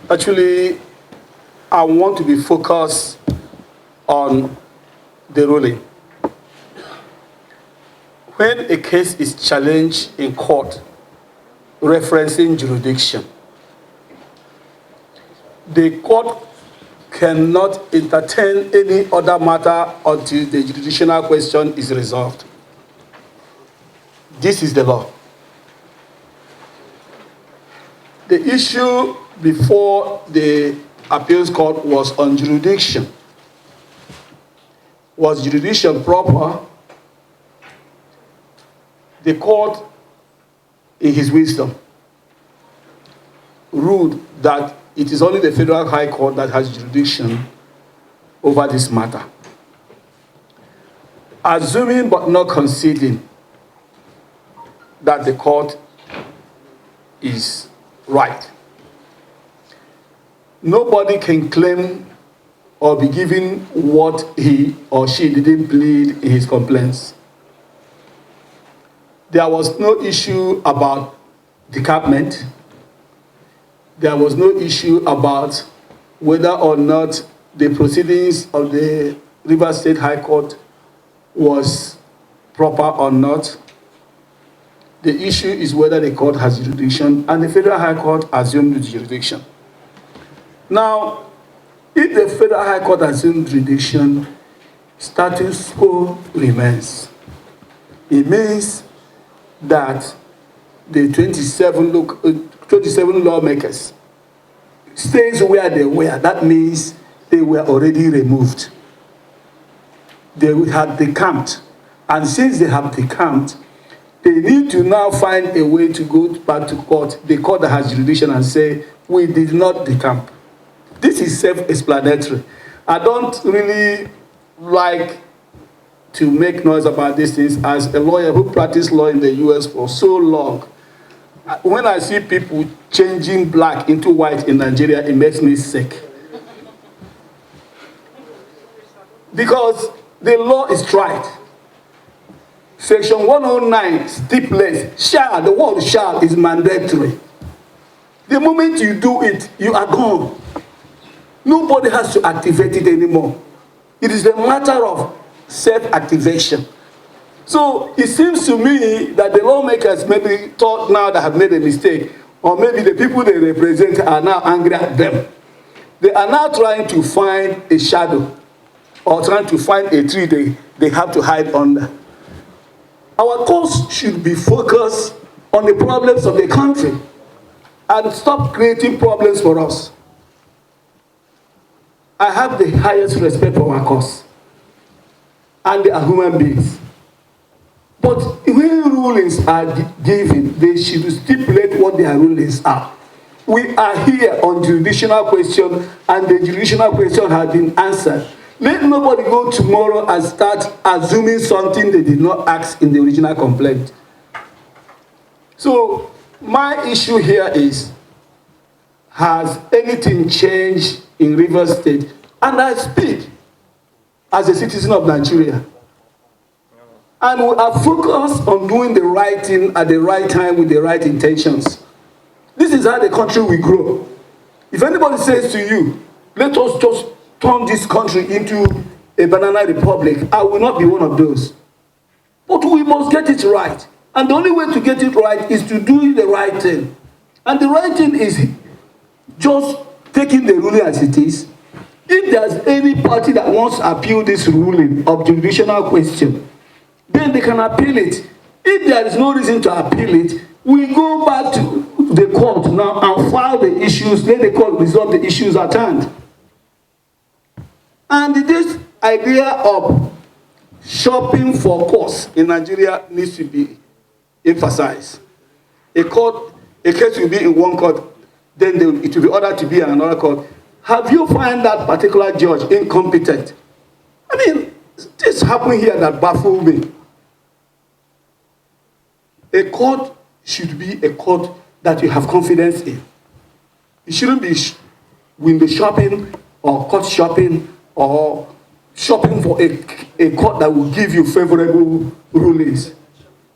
Actually, I want to be focused on the ruling. When a case is challenged in court, referencing jurisdiction, the court cannot entertain any other matter until the jurisdictional question is resolved. This is the law. The issue before the appeals court was on jurisdiction. Was jurisdiction proper? The court, in his wisdom, ruled that it is only the Federal High Court that has jurisdiction over this matter. Assuming but not conceding that the court is right, nobody can claim or be given what he or she didn't plead in his complaints. There was no issue about decampment. There was no issue about whether or not the proceedings of the Rivers State High Court was proper or not. The issue is whether the court has jurisdiction, and the Federal High Court assumed the jurisdiction. Now, if the Federal High Court assumed jurisdiction, status quo remains. It means that the 27 lawmakers stays where they were. That means they were already removed. They had decamped. And since they have decamped, they need to now find a way to go back to court, the court that has jurisdiction, and say, we did not decamp. This is self-explanatory. I don't really like to make noise about these things as a lawyer who practiced law in the US for so long. When I see people changing black into white in Nigeria, it makes me sick. Because the law is right. Section 109 stipulates, shall, the word shall is mandatory. The moment you do it, you are gone. Nobody has to activate it anymore. It is a matter of self-activation. So it seems to me that the lawmakers maybe thought now that have made a mistake, or maybe the people they represent are now angry at them. They are now trying to find a shadow, or trying to find a tree they have to hide under. Our course should be focused on the problems of the country and stop creating problems for us. I have the highest respect for our cause, and they are human beings. But when rulings are given, they should stipulate what their rulings are. We are here on jurisdictional question, and the jurisdictional question has been answered. Let nobody go tomorrow and start assuming something they did not ask in the original complaint. So my issue here is, has anything changed in Rivers State? And I speak as a citizen of Nigeria. And we are focused on doing the right thing at the right time with the right intentions. This is how the country will grow. If anybody says to you, let us just turn this country into a banana republic, I will not be one of those. But we must get it right. And the only way to get it right is to do the right thing. And the right thing is just taking the ruling as it is. If there's any party that wants to appeal this ruling of jurisdictional question, then they can appeal it. If there is no reason to appeal it, we go back to the court now and file the issues, let the court resolve the issues at hand. And this idea of shopping for courts in Nigeria needs to be emphasized. A case will be in one court, then it will be ordered to be in another court. Have you found that particular judge incompetent? I mean, this happened here that baffled me. A court should be a court that you have confidence in. It shouldn't be window shopping or court shopping or shopping for a court that will give you favorable rulings.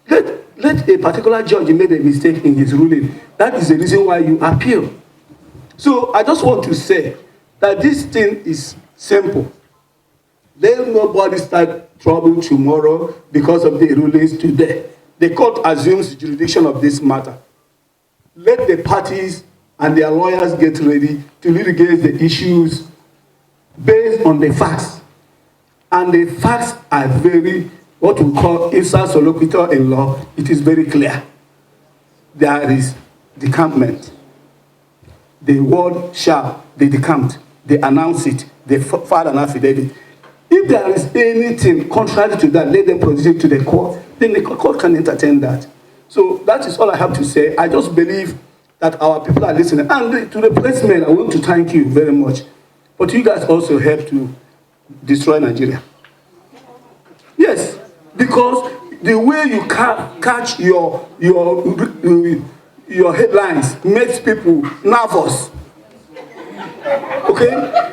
Let a particular judge made a mistake in his ruling. That is the reason why you appeal. So I just want to say that this thing is simple. Let nobody start trouble tomorrow because of the rulings today. The court assumes jurisdiction of this matter. Let the parties and their lawyers get ready to litigate the issues based on the facts. And the facts are very, what we call ipsa soloquitur in law, it is very clear. There is decampment. The word shall, they decamp, they announce it, they file an affidavit. If there is anything contrary to that, let them proceed to the court, then the court can entertain that. So that is all I have to say. I just believe that our people are listening. And to the pressmen, I want to thank you very much. But you guys also help to destroy Nigeria. Yes, because the way you catch your headlines makes people nervous. Okay?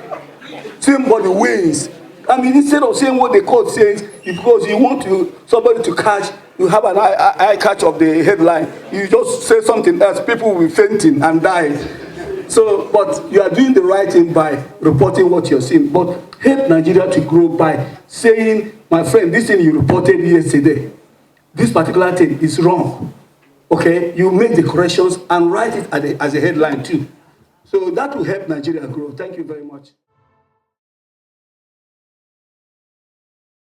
Somebody wins. I mean, instead of saying what the court says, because you want somebody to catch, you have an eye catch of the headline, you just say something else, people will be fainting and dying. So, but you are doing the right thing by reporting what you're seeing. But help Nigeria to grow by saying, my friend, this thing you reported yesterday, this particular thing is wrong. Okay? You make the corrections and write it as a headline too. So that will help Nigeria grow. Thank you very much.